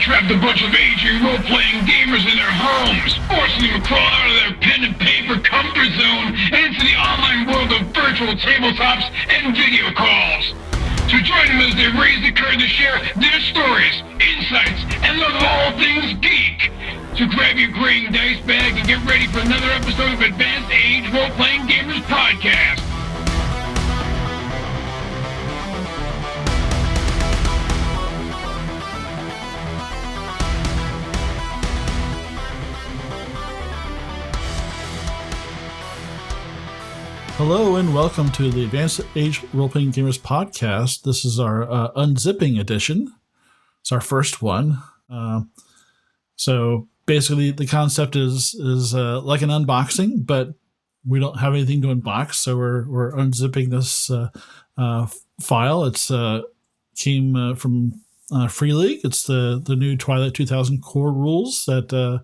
trapped a bunch of aging role-playing gamers in their homes, forcing them to crawl out of their pen and paper comfort zone and into the online world of virtual tabletops and video calls. So join them as they raise the curtain to share their stories, insights, and love of all things geek. So grab your green dice bag and get ready for another episode of Advanced Age Roleplaying Gamers podcast. Hello and welcome to the Advanced Age Roleplaying Gamers podcast. This is our unzipping edition. It's our first one. So basically the concept is like an unboxing, but we don't have anything to unbox. So we're unzipping this file. It's came from Fria Ligan. It's the new Twilight 2000 core rules that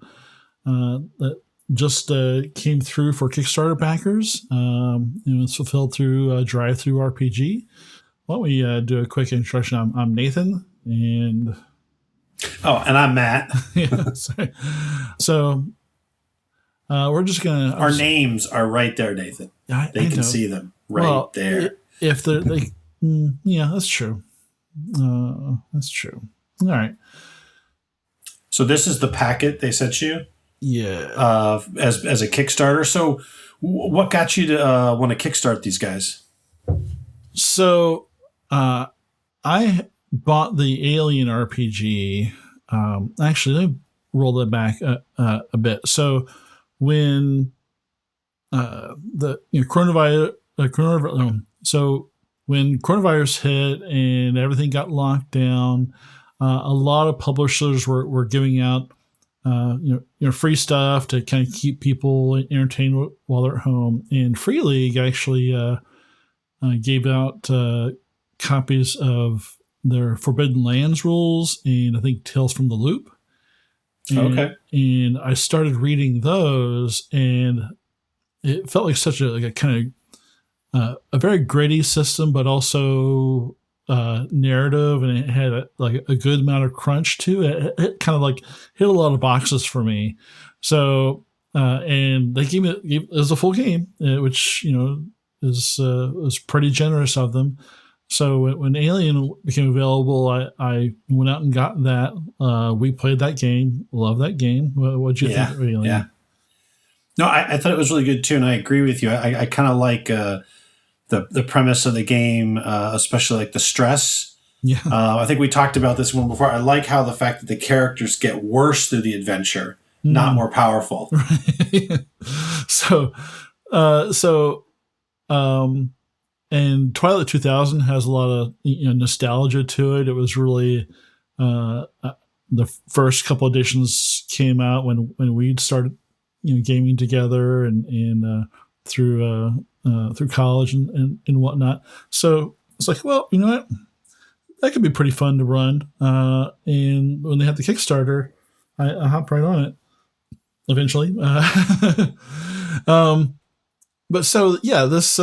just came through for Kickstarter backers. It's fulfilled through Drive-Thru RPG. Why don't we do a quick introduction? I'm Nathan, and and I'm Matt. Yeah, sorry. So we're just gonna. Our names are right there, Nathan. They can see them there. If they're yeah, that's true. That's true. All right. So this is the packet they sent you. Yeah. As a Kickstarter. So what got you to want to kickstart these guys? So I bought the Alien RPG. Actually, let me roll that back a bit. So when the coronavirus, so when coronavirus hit and everything got locked down, a lot of publishers were giving out free stuff to kind of keep people entertained while they're at home. And Fria Ligan actually gave out copies of their Forbidden Lands rules and I think Tales from the Loop. And I started reading those, and it felt like such a kind of a very gritty system, but also narrative, and it had a good amount of crunch too. It kind of like hit a lot of boxes for me. So and they gave it as a full game, which is pretty generous of them. So when Alien became available, I went out and got that. We played that game. Love that game. What'd you think of Alien? Yeah. No, I thought it was really good too, and I agree with you. I kind of like the premise of the game, especially like the stress. Yeah. I think we talked about this one before. I like how the fact that the characters get worse through the adventure, not more powerful. Right. And Twilight 2000 has a lot of nostalgia to it. It was really the first couple editions came out when we'd started gaming together and through college and whatnot. So it's like, well, you know what? That could be pretty fun to run. And when they had the Kickstarter, I hopped right on it eventually. But so, yeah, this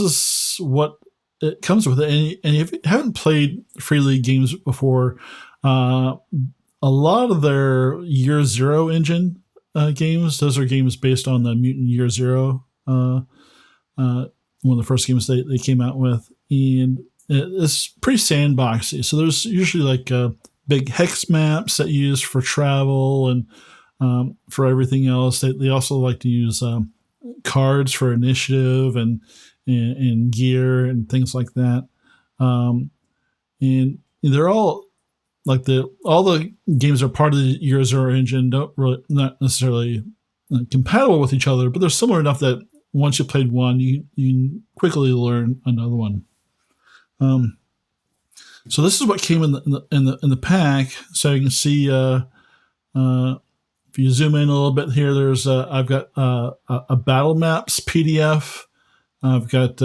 is what it comes with. And if you haven't played Fria Ligan games before, a lot of their Year Zero engine games, those are games based on the Mutant Year Zero, one of the first games they came out with. And it's pretty sandboxy. So there's usually like big hex maps that you use for travel and for everything else. They also like to use cards for initiative and gear and things like that. And they're all like all the games are part of the Year Zero engine, not necessarily compatible with each other, but they're similar enough that once you played one, you quickly learn another one. So this is what came in the pack. So you can see if you zoom in a little bit here, there's I've got a battle maps PDF. I've got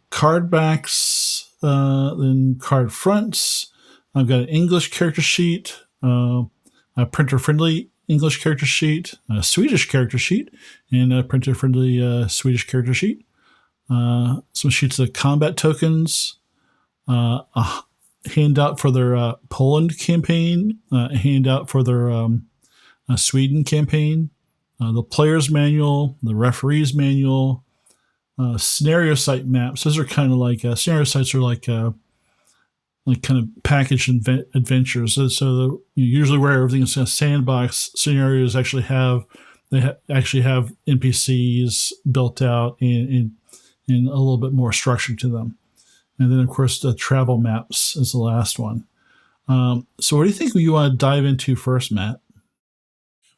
card backs, then card fronts. I've got an English character sheet, a printer-friendly English character sheet, a Swedish character sheet, and a printer-friendly Swedish character sheet. Some sheets of combat tokens, a handout for their Poland campaign, a handout for their Sweden campaign, the player's manual, the referee's manual, scenario site maps. Those are kind of like scenario sites are like kind of packaged adventures. So usually where everything is a sandbox, scenarios actually have NPCs built out and a little bit more structure to them. And then, of course, the travel maps is the last one. So what do you think you want to dive into first, Matt?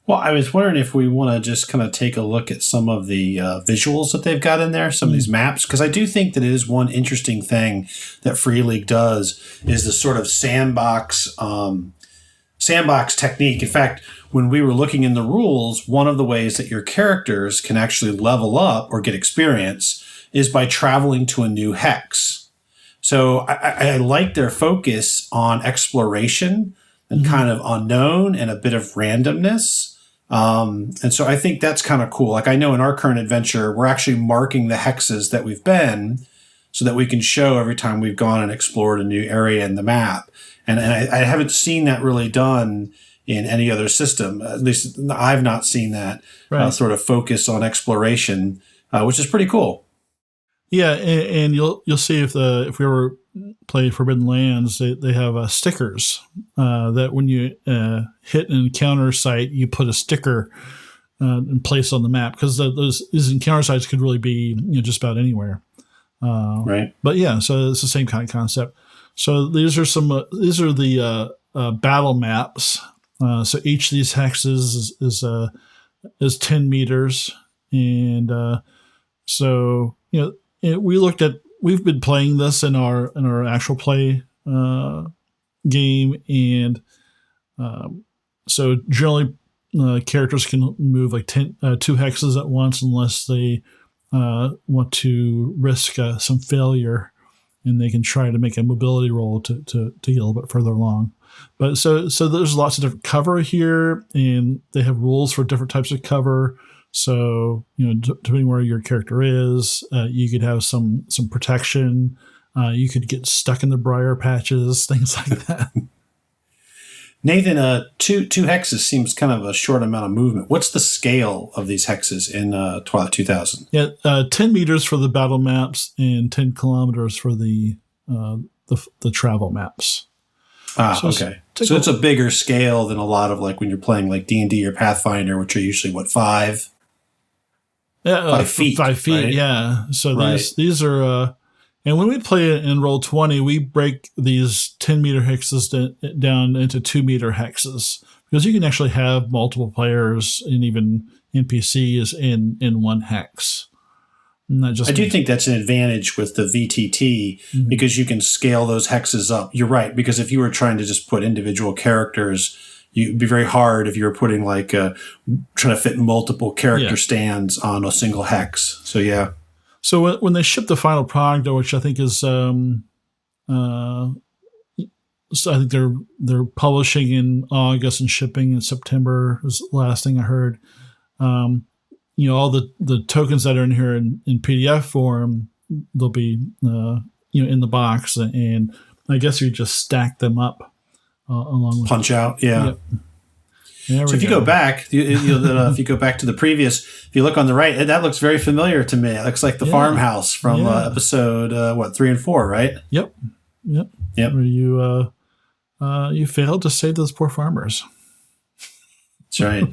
Well, I was wondering if we want to just kind of take a look at some of the visuals that they've got in there, some of these maps, because I do think that it is one interesting thing that Fria Ligan does is the sort of sandbox technique. In fact, when we were looking in the rules, one of the ways that your characters can actually level up or get experience is by traveling to a new hex. So I like their focus on exploration and kind of unknown and a bit of randomness. And so I think that's kind of cool. Like I know in our current adventure, we're actually marking the hexes that we've been so that we can show every time we've gone and explored a new area in the map. And I haven't seen that really done in any other system. At least I've not seen that sort of focus on exploration, which is pretty cool. Yeah, and you'll see if we ever play Forbidden Lands, they have stickers that when you hit an encounter site, you put a sticker and place on the map because these encounter sites could really be just about anywhere. Right. But yeah, so it's the same kind of concept. So these are the battle maps. So each of these hexes is 10 meters, and so we've been playing this in our actual play game, and so generally characters can move like 2 hexes at once unless they want to risk some failure, and they can try to make a mobility roll to get a little bit further along. But so there's lots of different cover here, and they have rules for different types of cover. So, depending where your character is, you could have some protection. You could get stuck in the briar patches, things like that. Nathan, two hexes seems kind of a short amount of movement. What's the scale of these hexes in Twilight 2000? Yeah, 10 meters for the battle maps and 10 kilometers for the travel maps. Okay. So it's a bigger scale than a lot of like when you're playing like D&D or Pathfinder, which are usually 5? Yeah, 5 feet. 5 feet, right? Yeah. So these are, and when we play it in Roll20, we break these 10-meter hexes down into 2-meter hexes because you can actually have multiple players and even NPCs in one hex. I do think that's an advantage with the VTT because you can scale those hexes up. You're right, because if you were trying to just put individual characters, it'd be very hard if you were putting trying to fit multiple character stands on a single hex. So yeah. So when they ship the final product, which I think is, so I think they're publishing in August and shipping in September is the last thing I heard. All the tokens that are in here in PDF form, they'll be in the box, and I guess you just stack them up along with punch out. Yeah. Yep. So if you go back, if you go back to the previous, if you look on the right, that looks very familiar to me. It looks like the farmhouse from episode 3 and 4, right? Yep. Where you failed to save those poor farmers. That's right.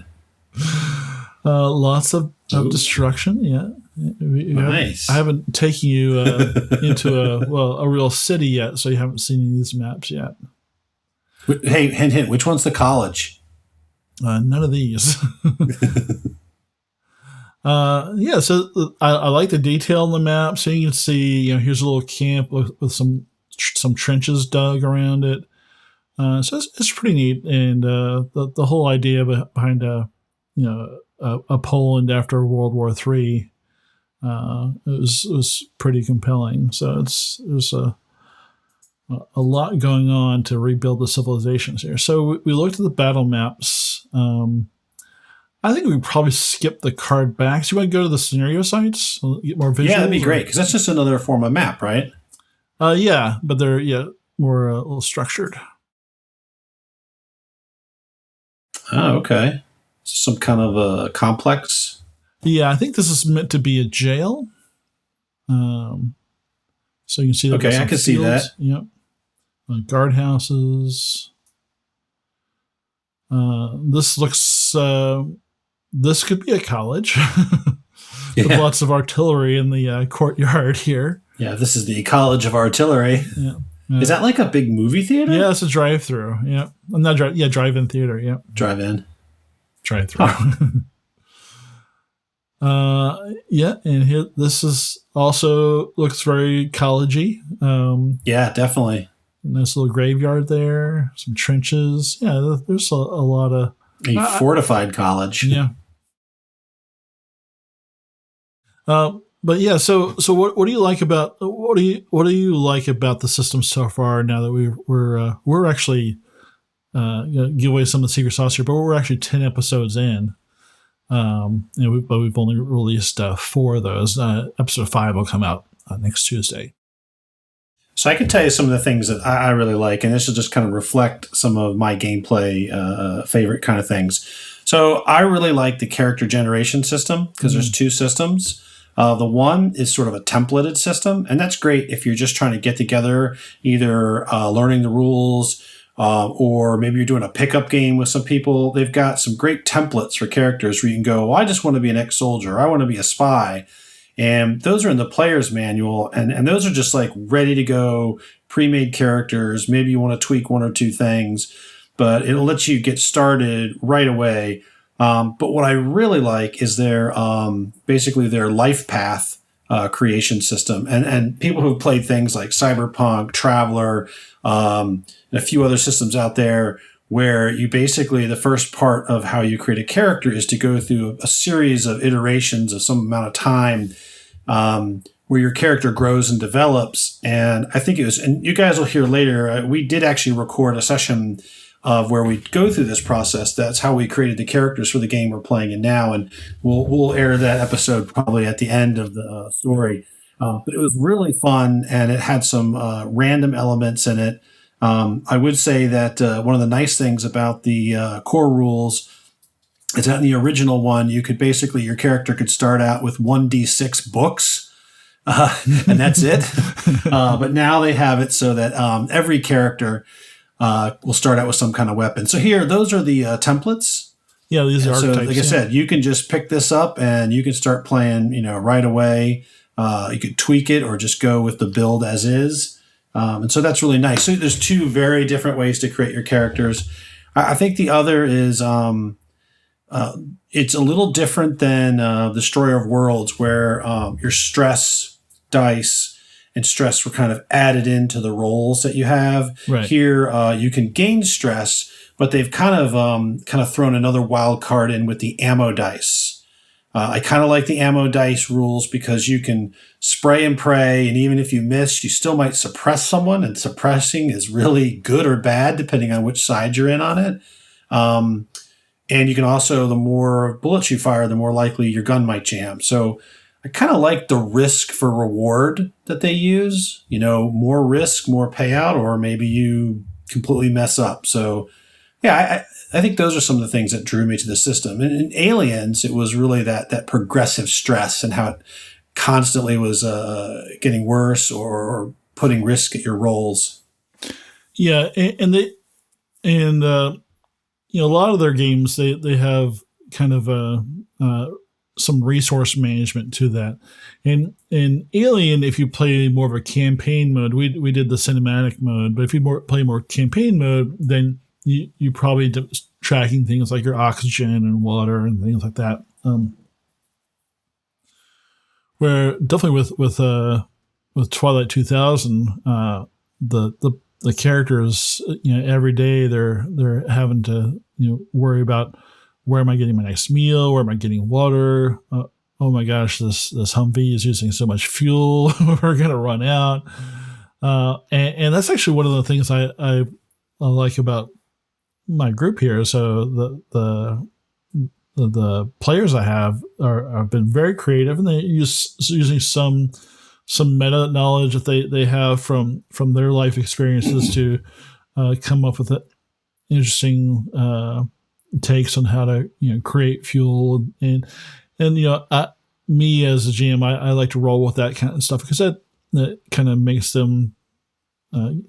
Lots of destruction. Yeah. Nice. I haven't taken you into a real city yet, so you haven't seen any of these maps yet. Hey, hint. Which one's the college? None of these. So I like the detail on the map. So you can see, here's a little camp with some trenches dug around it. So it's pretty neat, and the whole idea behind a Poland after World War III was pretty compelling. So there's a lot going on to rebuild the civilizations here. So we looked at the battle maps. I think we probably skip the card backs. You want to go to the scenario sites? Get more visuals? Yeah, that'd be great, because that's just another form of map, right? But they're more a little structured. Oh, okay. Some kind of a complex. Yeah, I think this is meant to be a jail. So you can see that. Okay, I can see that. Yep. Guardhouses. This looks. This could be a college. With lots of artillery in the courtyard here. Yeah, this is the College of Artillery. Yeah. Is that like a big movie theater? Yeah, it's a drive-through. Yeah, not drive. Yeah, drive-in theater. Yeah, drive-in, drive-through. Yeah, and here this is also looks very collegey. Yeah, definitely. Nice little graveyard there. Some trenches. Yeah, there's a lot of fortified college. Yeah. But yeah, so what do you like about what do you like about the system so far? Now that we're actually give away some of the secret sauce here, but we're actually 10 episodes in, but we've only released 4 of those. Episode 5 will come out next Tuesday. So I can tell you some of the things that I really like, and this will just kind of reflect some of my gameplay favorite kind of things. So I really like the character generation system because there's 2 systems. The one is sort of a templated system, and that's great if you're just trying to get together, either learning the rules or maybe you're doing a pickup game with some people. They've got some great templates for characters where you can go, well, I just want to be an ex-soldier. I want to be a spy. And those are in the player's manual, and those are just like ready to go, pre-made characters. Maybe you want to tweak 1 or 2 things, but it'll let you get started right away. But what I really like is their basically their life path creation system. And people who've played things like Cyberpunk, Traveler, and a few other systems out there where you basically, the first part of how you create a character is to go through a series of iterations of some amount of time where your character grows and develops. And I think it was, and you guys will hear later, we did actually record a session of where we go through this process. That's how we created the characters for the game we're playing in now, and we'll air that episode probably at the end of the story. But it was really fun, and it had some random elements in it. I would say that one of the nice things about the core rules is that in the original one, you could basically, your character could start out with 1d6 books, and that's it. But now they have it so that every character we'll start out with some kind of weapon. So here, those are the templates. Yeah, these are archetypes. So, like I said, you can just pick this up and you can start playing, right away. You could tweak it or just go with the build as is. And so that's really nice. So there's 2 very different ways to create your characters. I think the other is it's a little different than Destroyer of Worlds, where your stress dice and stress were kind of added into the roles that you have. Right. Here, you can gain stress, but they've kind of thrown another wild card in with the ammo dice. I kind of like the ammo dice rules because you can spray and pray, and even if you miss, you still might suppress someone, and suppressing is really good or bad depending on which side you're in on it. And you can also, the more bullets you fire, the more likely your gun might jam. So I kind of like the risk for reward that they use, more risk, more payout, or maybe you completely mess up. So yeah, I think those are some of the things that drew me to the system. And in Aliens, it was really that progressive stress and how it constantly was getting worse or putting risk at your rolls. Yeah, and a lot of their games they have kind of some resource management to that. In Alien, if you play more of a campaign mode, we did the cinematic mode, but if you play more campaign mode, then you probably tracking things like your oxygen and water and things like that. Where definitely with Twilight 2000, the characters, every day they're having to worry about, where am I getting my next meal? Where am I getting water? Oh my gosh, this Humvee is using so much fuel. We're gonna run out. And that's actually one of the things I like about my group here. So the players I have have been very creative, and they using some some meta knowledge that they have from their life experiences to come up with interesting takes on how to create fuel and me as a GM, I like to roll with that kind of stuff because that kind of makes them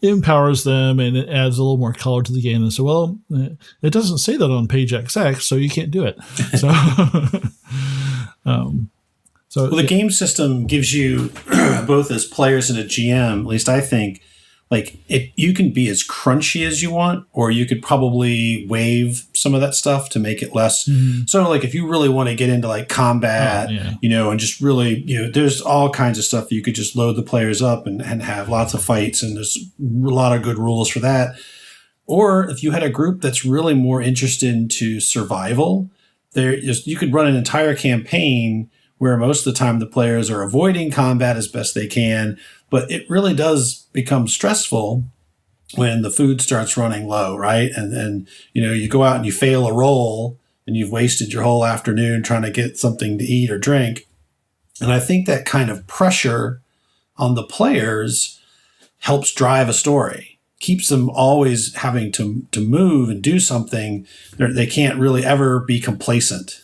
empowers them and it adds a little more color to the game. And so, well, it doesn't say that on page XX, so you can't do it. So, well, the game system gives you both as players and a GM, at least I think, like you can be as crunchy as you want, or you could probably waive some of that stuff to make it less. Mm-hmm. So like if you really want to get into like combat, and just really, there's all kinds of stuff. You could just load the players up and have lots of fights, and there's a lot of good rules for that. Or if you had a group that's really more interested into survival, you could run an entire campaign where most of the time the players are avoiding combat as best they can, but it really does become stressful when the food starts running low, right? And then, you go out and you fail a roll and you've wasted your whole afternoon trying to get something to eat or drink. And I think that kind of pressure on the players helps drive a story, keeps them always having to move and do something. They can't really ever be complacent,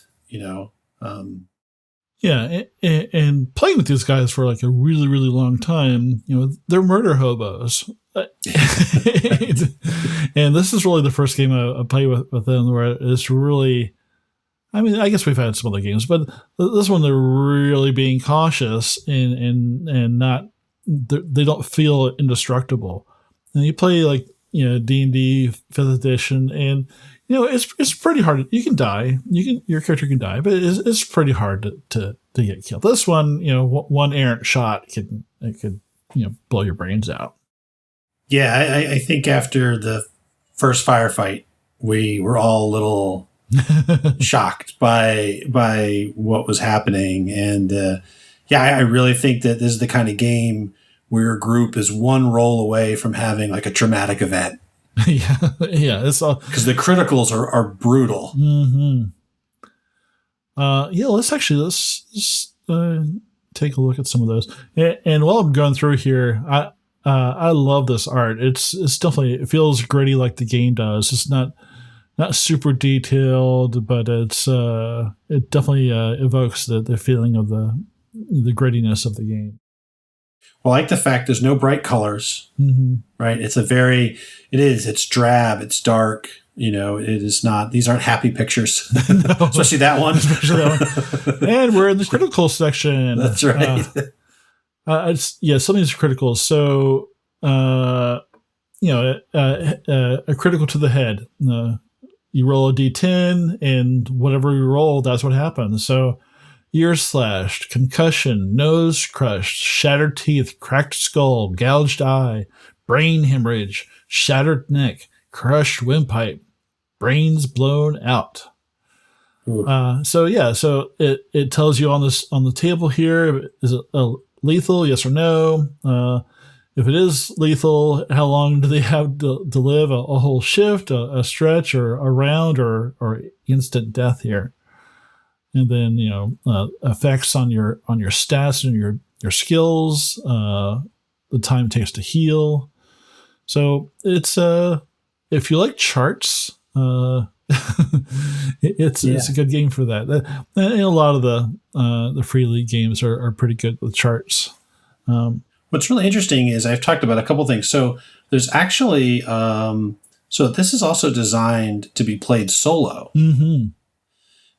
Yeah, and playing with these guys for like a really, really long time, they're murder hobos. And this is really the first game I played with them where it's really, I mean, I guess we've had some other games, but this one they're really being cautious and not, they don't feel indestructible. And you play like, D&D 5th edition and, it's pretty hard. You can die. Your character can die, but it's pretty hard to get killed. This one, one errant shot could blow your brains out. Yeah, I think after the first firefight, we were all a little shocked by what was happening, and I really think that this is the kind of game where your group is one roll away from having like a traumatic event. Yeah, it's all because the criticals are brutal. Mm-hmm. Let's take a look at some of those. And while I'm going through here, I love this art. It's definitely, it feels gritty like the game does. It's not super detailed, but it definitely evokes the feeling of the grittiness of the game. Well, I like the fact there's no bright colors, right? It's drab, it's dark, it is not, these aren't happy pictures, no. Especially that one. And we're in the critical section. That's right. Something's critical. So, a critical to the head. You roll a D10 and whatever you roll, that's what happens. So, ear slashed, concussion, nose crushed, shattered teeth, cracked skull, gouged eye, brain hemorrhage, shattered neck, crushed windpipe, brains blown out. So it tells you on the table here, is it lethal, yes or no? If it is lethal, how long do they have to live? A whole shift, a stretch, or a round, or instant death here? And then, effects on your stats and your skills, the time it takes to heal. So it's, if you like charts, it's a good game for that. And a lot of the Fria Ligan games are pretty good with charts. What's really interesting is I've talked about a couple things. So there's actually, so this is also designed to be played solo. Mm-hmm.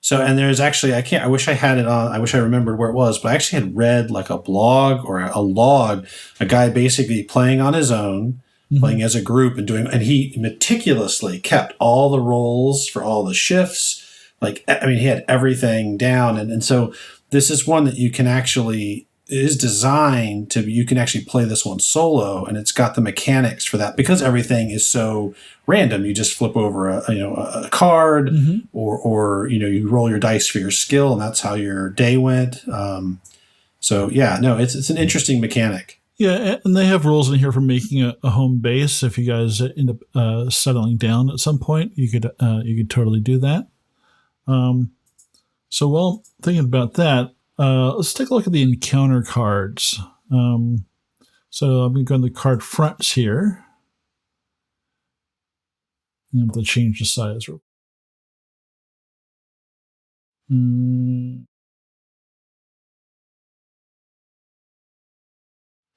So, and there's actually, I wish I had it on, I wish I remembered where it was, but I actually had read like a blog or a log, a guy basically playing on his own, playing as a group and he meticulously kept all the rolls for all the shifts. He had everything down. And so this is one that you can actually, it is designed you can actually play this one solo, and it's got the mechanics for that because everything is so random. You just flip over a card or you roll your dice for your skill, and that's how your day went. It's an interesting mechanic. Yeah, and they have rules in here for making a home base. If you guys end up settling down at some point, you could totally do that. So while thinking about that, let's take a look at the encounter cards. So I'm going to go in the card fronts here. I have to change the size.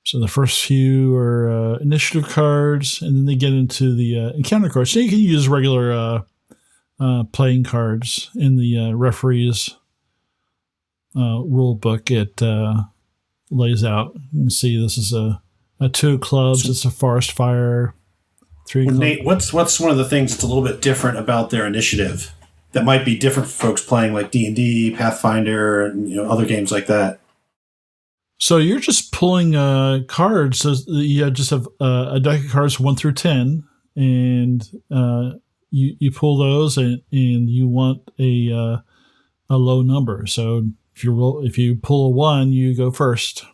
So the first few are initiative cards, and then they get into the encounter cards. So you can use regular playing cards in the referee's rule book. It lays out. You can see this is a 2 clubs. It's a forest fire. 3 clubs. Nate, what's one of the things that's a little bit different about their initiative that might be different for folks playing like D&D, Pathfinder, and other games like that? So you're just pulling cards. So you just have a deck of cards 1 through 10, and you pull those, and you want a low number. So if you pull a 1, you go first.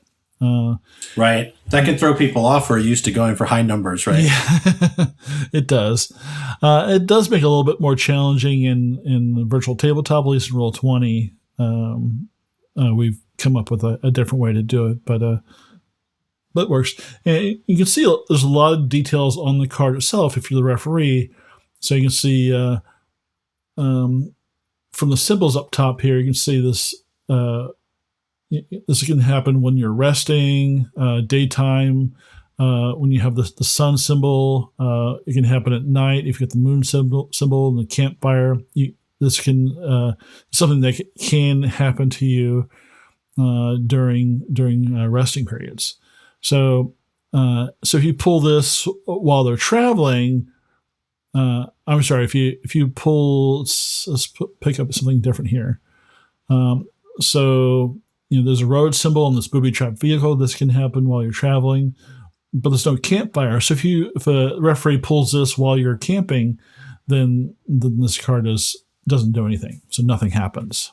Right. That can throw people off who are used to going for high numbers, right? Yeah, it does. It does make it a little bit more challenging in virtual tabletop, at least in Roll20. We've come up with a different way to do it, but it works. And you can see there's a lot of details on the card itself if you're the referee. So you can see from the symbols up top here, you can see this. This can happen when you're resting, daytime, when you have the sun symbol. It can happen at night if you get the moon symbol and the campfire. This can something that can happen to you during resting periods. So if you pull this while they're traveling, I'm sorry. If you pull, let's pick up something different here. So there's a road symbol on this booby-trapped vehicle. This can happen while you're traveling, but there's no campfire. So if a referee pulls this while you're camping, then this card doesn't do anything. So nothing happens.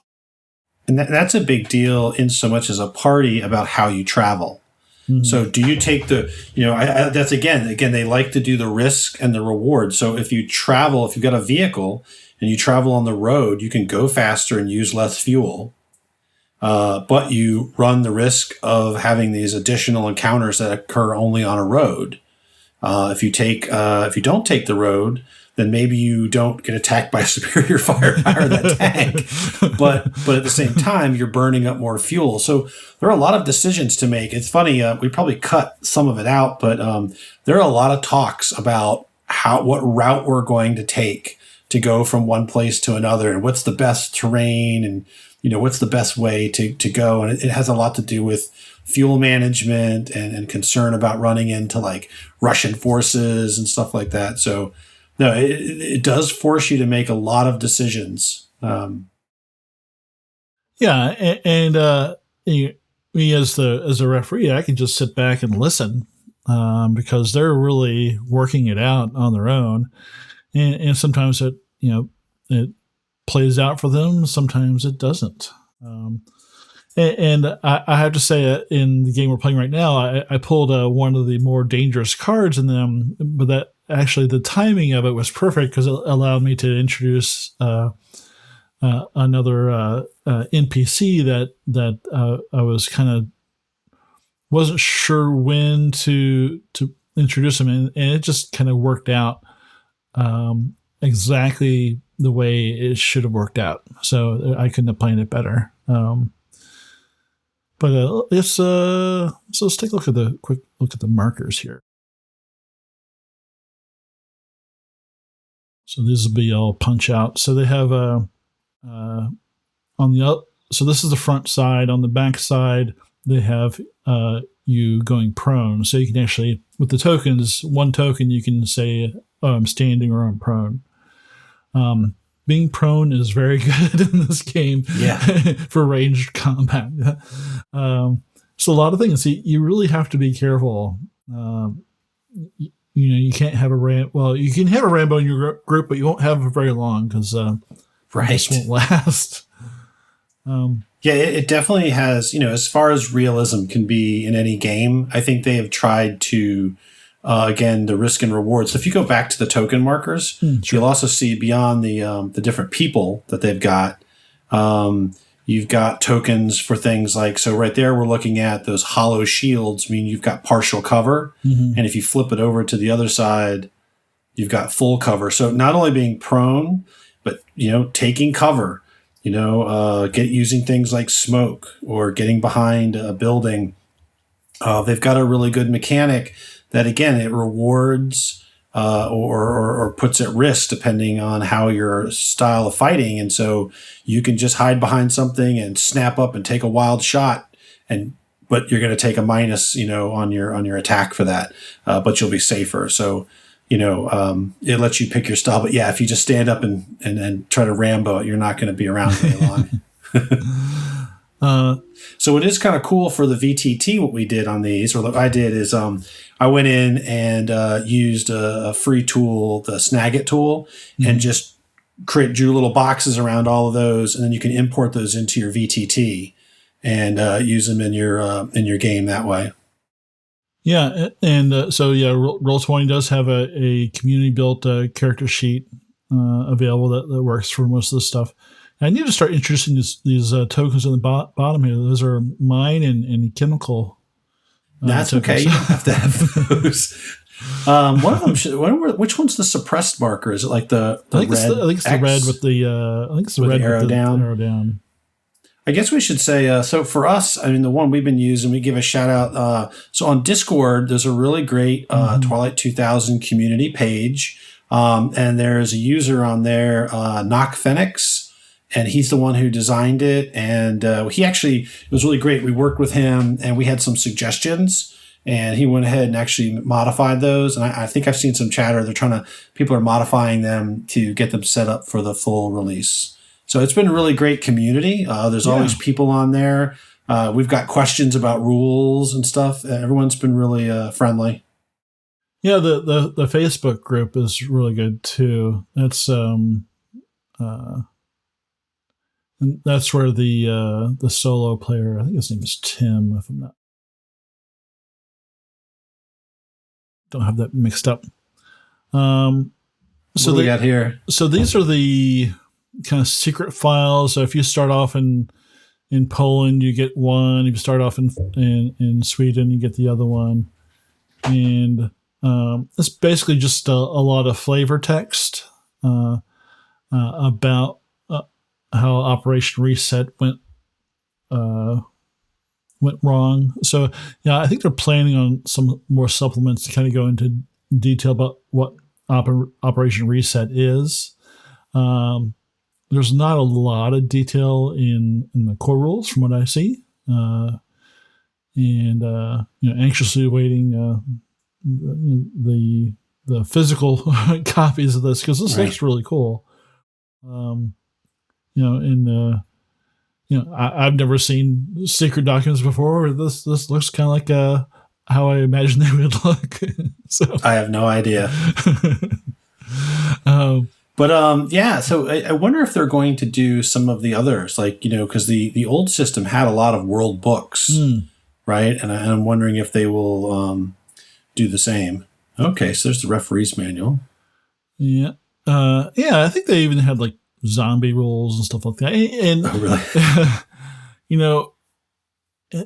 And that's a big deal in so much as a party about how you travel. Mm-hmm. So do you take that's again, they like to do the risk and the reward. So if you've got a vehicle and you travel on the road, you can go faster and use less fuel. But you run the risk of having these additional encounters that occur only on a road. If you don't take the road, then maybe you don't get attacked by superior firepower of that tank. But at the same time, you're burning up more fuel. So there are a lot of decisions to make. It's funny. We probably cut some of it out, but there are a lot of talks about what route we're going to take to go from one place to another, and what's the best terrain, and what's the best way to go. And it has a lot to do with fuel management and concern about running into like Russian forces and stuff like that. So no, it does force you to make a lot of decisions. Yeah. And me as a referee, I can just sit back and listen because they're really working it out on their own. And sometimes it plays out for them. Sometimes it doesn't. And I have to say, in the game we're playing right now, I pulled one of the more dangerous cards in them, but that actually the timing of it was perfect because it allowed me to introduce another NPC that I was kind of wasn't sure when to introduce him, and it just kind of worked out exactly the way it should have worked out. So I couldn't have planned it better. But let's take a quick look at the markers here. So these will be all punch out. So they have so this is the front side. On the back side, they have you going prone. So you can actually, with the tokens, one token you can say, oh, I'm standing or I'm prone. Being prone is very good in this game for ranged combat. So a lot of things. You really have to be careful. You can't have you can have a Rambo in your group, but you won't have it very long because this won't last. It definitely has, as far as realism can be in any game, I think they have tried to, again, the risk and reward. So if you go back to the token markers, sure. You'll also see beyond the different people that they've got, You've got tokens for things like, so right there, we're looking at those hollow shields. I mean, you've got partial cover. And if you flip it over to the other side, you've got full cover. So not only being prone, but, taking cover, using things like smoke or getting behind a building. They've got a really good mechanic that, again, it rewards or puts at risk depending on how your style of fighting. And so you can just hide behind something and snap up and take a wild shot, but you're going to take a minus, on your attack for that, but you'll be safer. So, it lets you pick your style. But yeah, if you just stand up and try to Rambo it, you're not going to be around very long. So it is kind of cool for the VTT. What we did on these, or what I did, is I went in and used a free tool, the Snagit tool, and just drew little boxes around all of those, and then you can import those into your VTT and use them in your game that way. Yeah, and Roll20 does have a community-built character sheet available that works for most of the stuff. I need to start introducing these tokens on the bottom here. Those are mine and chemical. That's tokens. okay. You don't have to have those. One of them which one's the suppressed marker? Is it like the I think red? I think it's the red with the. I think it's the red arrow with the down. arrow down. I guess we should say, so for us, I mean, the one we've been using, we give a shout out. So on Discord, there's a really great Twilight 2000 community page. And there's a user on there, Knock Phoenix, and he's the one who designed it. And it was really great. We worked with him and we had some suggestions, and he went ahead and actually modified those. And I think I've seen some chatter. People are modifying them to get them set up for the full release. So it's been a really great community. There's always people on there. We've got questions about rules and stuff. Everyone's been really friendly. Yeah, the Facebook group is really good too. That's where the solo player, I think his name is Tim, if I'm not, don't have that mixed up. So what do we got here? So these are the kind of secret files. So if you start off in Poland, you get one. If you start off in Sweden, you get the other one. And it's basically just a lot of flavor text about how Operation Reset went wrong. So yeah, I think they're planning on some more supplements to kind of go into detail about what Operation Reset is. There's not a lot of detail in the core rules from what I see, and anxiously awaiting the physical copies of this, because this looks really cool. I've never seen secret documents before. This looks kind of like how I imagine they would look. So I have no idea. So I wonder if they're going to do some of the others, like, because the old system had a lot of world books, right? And I'm wondering if they will do the same. Okay, so there's the referee's manual. Yeah. I think they even had like zombie rules and stuff like that. And oh, really?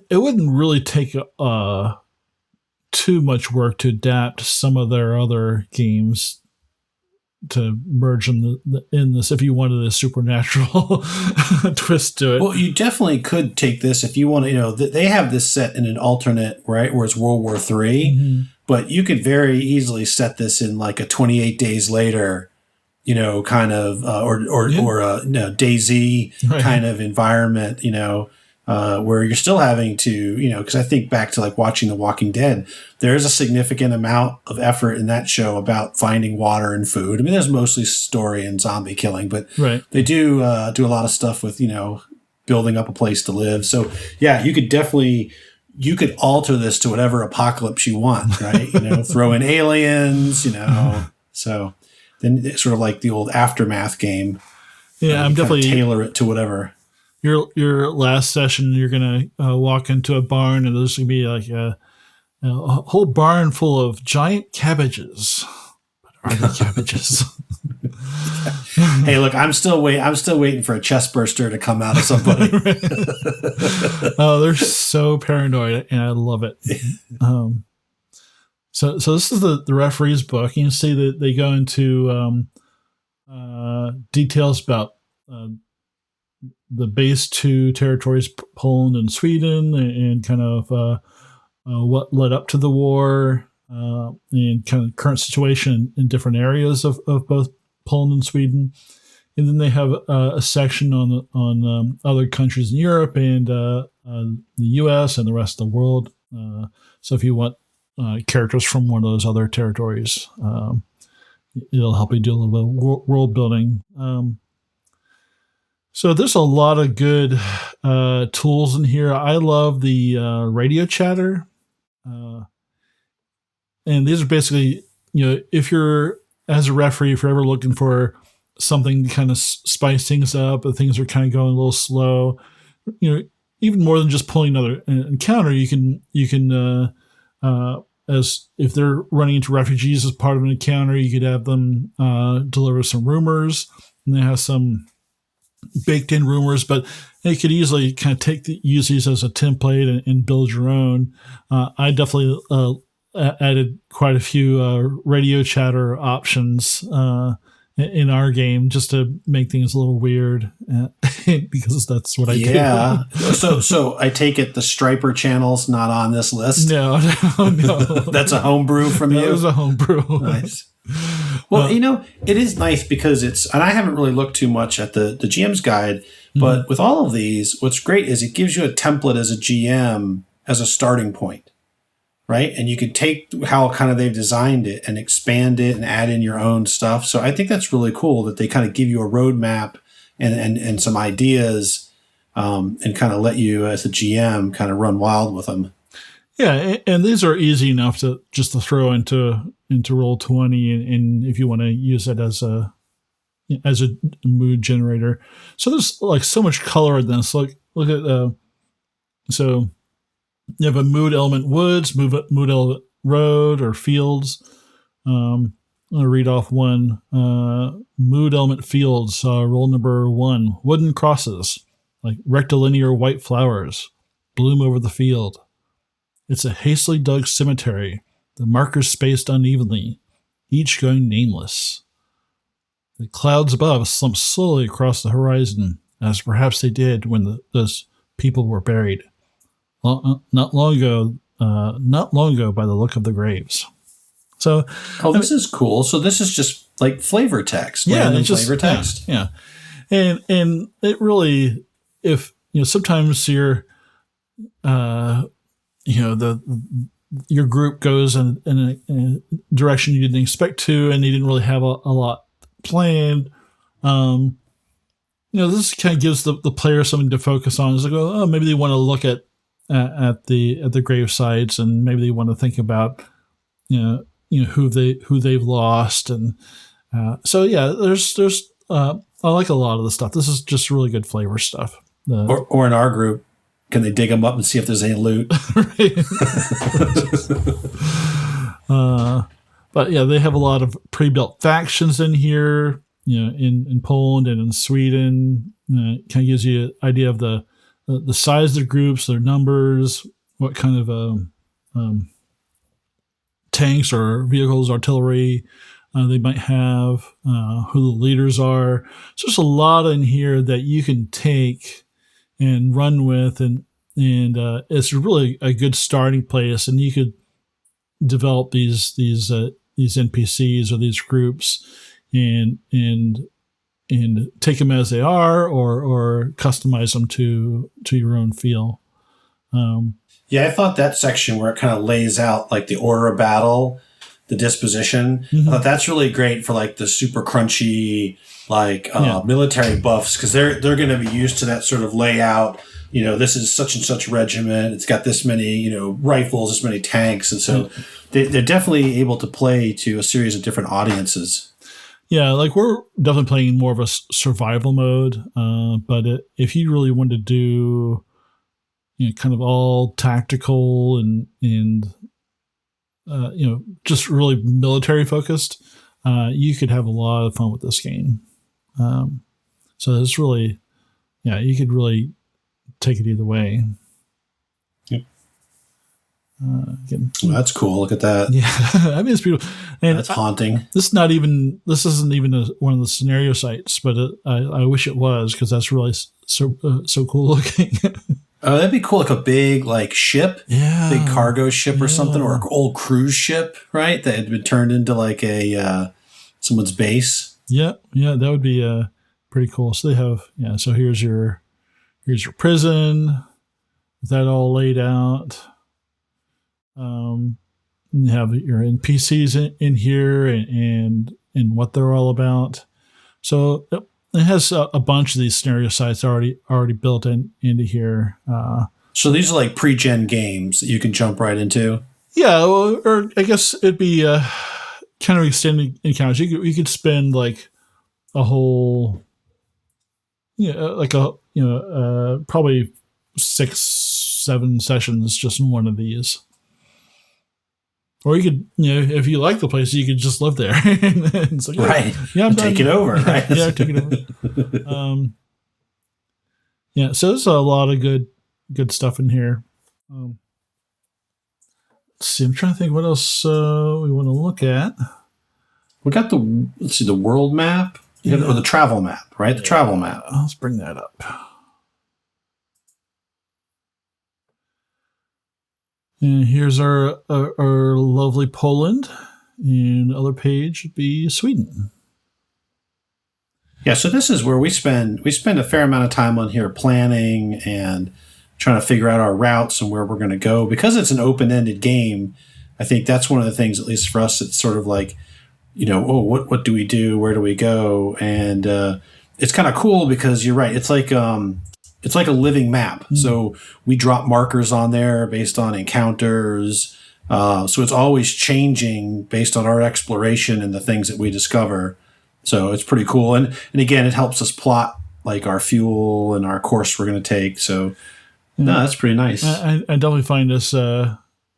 It wouldn't really take too much work to adapt some of their other games to merge them in this if you wanted a supernatural twist to it. Well, you definitely could take this if you want to, they have this set in an alternate, right, where it's World War III, but you could very easily set this in like a 28 Days Later, kind of, or DayZ kind of environment, where you're still having to, because I think back to like watching The Walking Dead, there's a significant amount of effort in that show about finding water and food. I mean, there's mostly story and zombie killing, but they do do a lot of stuff with, building up a place to live. So yeah, you could alter this to whatever apocalypse you want, right? Throw in aliens, so then it's sort of like the old Aftermath game. Yeah, I'm definitely tailor it to whatever. Your last session, you're gonna walk into a barn, and there's gonna be like a whole barn full of giant cabbages. But are they cabbages? Hey, look, I'm still waiting for a chest burster to come out of somebody. Oh, they're so paranoid, and I love it. So this is the referee's book. You can see that they go into details about the base two territories, Poland and Sweden, and kind of what led up to the war, and kind of current situation in different areas of both Poland and Sweden. And then they have a section on other countries in Europe and the U.S. and the rest of the world. So if you want characters from one of those other territories, it'll help you do a little bit of world building. So there's a lot of good tools in here. I love the radio chatter. And these are basically, if you're, as a referee, if you're ever looking for something to kind of spice things up, and things are kind of going a little slow, even more than just pulling another encounter, you can as if they're running into refugees as part of an encounter, you could have them deliver some rumors, and they have some baked in rumors, but you could easily kind of use these as a template and build your own. I definitely added quite a few radio chatter options in our game just to make things a little weird, because that's what I do. Yeah. So I take it the Striper channel's not on this list? No. That's a homebrew from you? That was a homebrew. Nice. Well, it is nice because and I haven't really looked too much at the GM's guide, but with all of these, what's great is it gives you a template as a GM as a starting point, right? And you can take how kind of they've designed it and expand it and add in your own stuff. So I think that's really cool that they kind of give you a roadmap and some ideas, and kind of let you as a GM kind of run wild with them. Yeah, and these are easy enough to throw into Roll20, and if you want to use it as a mood generator. So there's like so much color in this. Look at so you have a mood element woods, mood element road or fields. I'm gonna read off one. Mood element fields. Roll number 1. Wooden crosses, like rectilinear white flowers, bloom over the field. It's a hastily dug cemetery, the markers spaced unevenly, each going nameless. The clouds above slump slowly across the horizon, as perhaps they did when those people were buried. Not long ago by the look of the graves. So, this is cool. So this is just like flavor text. Yeah, it's just flavor text. Yeah. And it really, if sometimes you're, your group goes in a direction you didn't expect to, and you didn't really have a lot planned. This kind of gives the player something to focus on. As they go, maybe they want to look at the grave sites, and maybe they want to think about who they've lost, and so yeah, there's I like a lot of the stuff. This is just really good flavor stuff. Or in our group, can they dig them up and see if there's any loot? But yeah, they have a lot of pre-built factions in here. In Poland and in Sweden, kind of gives you an idea of the size of the groups, their numbers, what kind of tanks or vehicles, artillery they might have, who the leaders are. So there's a lot in here that you can take and run with, and it's really a good starting place. And you could develop these NPCs or these groups and take them as they are, or customize them to your own feel. Yeah, I thought that section where it kind of lays out like the order of battle, the disposition, I thought that's really great for like the super crunchy, military buffs, because they're going to be used to that sort of layout. This is such and such regiment. It's got this many, rifles, this many tanks. And so they're definitely able to play to a series of different audiences. Yeah, like we're definitely playing more of a survival mode. But if you really want to do, kind of all tactical and just really military focused, you could have a lot of fun with this game. So it's really, you could really take it either way. Yep. Well, that's cool. Look at that. Yeah, I mean, it's beautiful. And that's haunting. This isn't even one of the scenario sites, but I wish it was, because that's really so cool looking. Oh, that'd be cool. Like a big ship, big cargo ship or something, or an old cruise ship, right? That had been turned into like a someone's base. Yeah, that would be pretty cool. So they have So here's your prison, with that all laid out. You have your NPCs in here and what they're all about. So it has a bunch of these scenario sites already built into here. So these are like pre-gen games that you can jump right into. Yeah, or I guess it'd be kind of extended encounters. You could spend like a whole, probably 6-7 sessions just in one of these. Or you could, if you like the place, you could just live there. It's like, right. Yeah, I'm done. Take it over, right? Yeah, take it over. So there's a lot of good stuff in here. Let's see, I'm trying to think what else we want to look at. We got the world map, or the travel map, right? The travel map. Let's bring that up. And here's our lovely Poland, and the other page would be Sweden. Yeah, so this is where we spend a fair amount of time on here planning and trying to figure out our routes and where we're going to go. Because it's an open-ended game, I think that's one of the things, at least for us, it's sort of like, what do we do? Where do we go? And it's kind of cool because you're right. It's like a living map. Mm-hmm. So we drop markers on there based on encounters. So it's always changing based on our exploration and the things that we discover. So it's pretty cool. And again, it helps us plot like our fuel and our course we're going to take. So no, that's pretty nice. I definitely find this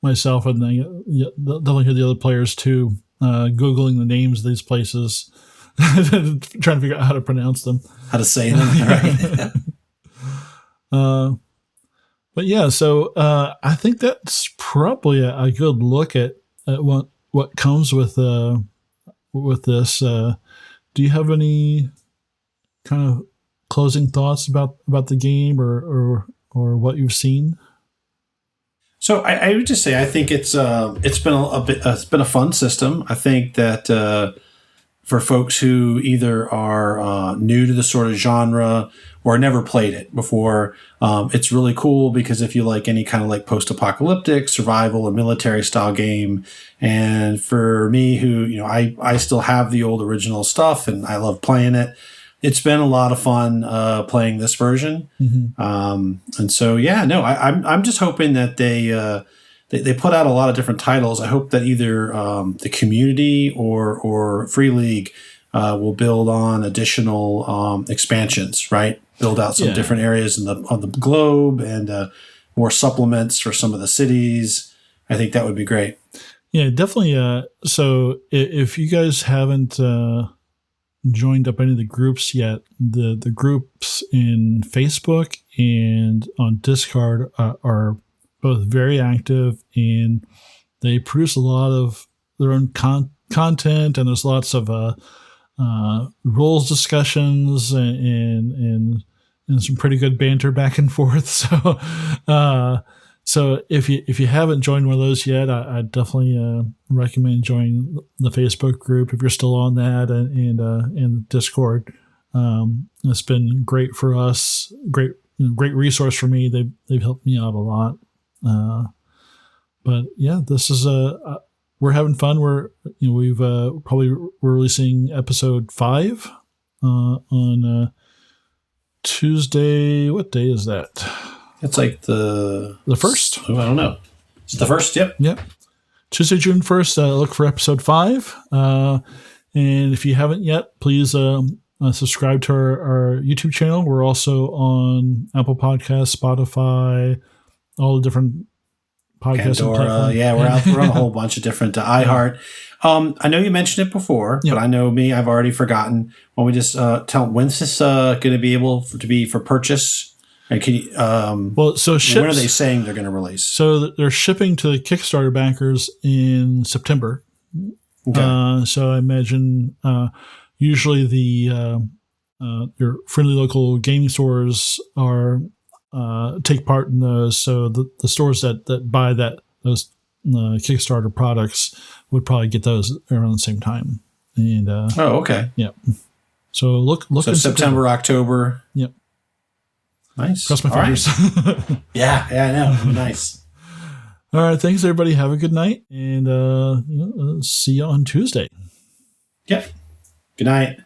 myself, and definitely hear the other players too, Googling the names of these places, trying to figure out how to pronounce them. How to say them, right? But yeah, so I think that's probably a good look at what comes with this. Do you have any kind of closing thoughts about the game or what you've seen? So I would just say I think it's been it's been a fun system. I think that for folks who either are new to the sort of genre or never played it before, it's really cool because if you like any kind of like post-apocalyptic survival or military style game, and for me who, I still have the old original stuff and I love playing it, it's been a lot of fun playing this version. Mm-hmm. And so, I'm just hoping that they put out a lot of different titles. I hope that either the community or Free League will build on additional expansions, right? Build out some different areas on the globe and more supplements for some of the cities. I think that would be great. Yeah, definitely. So if you guys haven't joined up any of the groups yet, the groups in Facebook and on Discord are both very active, and they produce a lot of their own content, and there's lots of rules discussions and some pretty good banter back and forth. So if you haven't joined one of those yet, I definitely recommend joining the Facebook group if you're still on that, and Discord. It's been great for us, great resource for me. They've helped me out a lot. But yeah, this is we're having fun. We've we're releasing episode 5 on Tuesday. What day is that? It's like the first. Oh, I don't know. It's the first. Yep. Yep. Tuesday, June 1st. Look for episode 5. And if you haven't yet, please subscribe to our YouTube channel. We're also on Apple Podcasts, Spotify, all the different podcasting Pandora. platform. Yeah, we're on a whole bunch of different iHeart. I know you mentioned it before, but I know me, I've already forgotten. Why don't we just tell when's this going to be able to be for purchase? And can you, well, so when are they saying they're going to release? So they're shipping to the Kickstarter backers in September. Okay. So I imagine usually your friendly local gaming stores are take part in those. So the stores that buy those Kickstarter products would probably get those around the same time. And okay. Yeah. So look. So September, October. Yep. Nice. Cross my fingers. Right. Yeah, I know. Nice. All right. Thanks, everybody. Have a good night, and see you on Tuesday. Yep. Good night.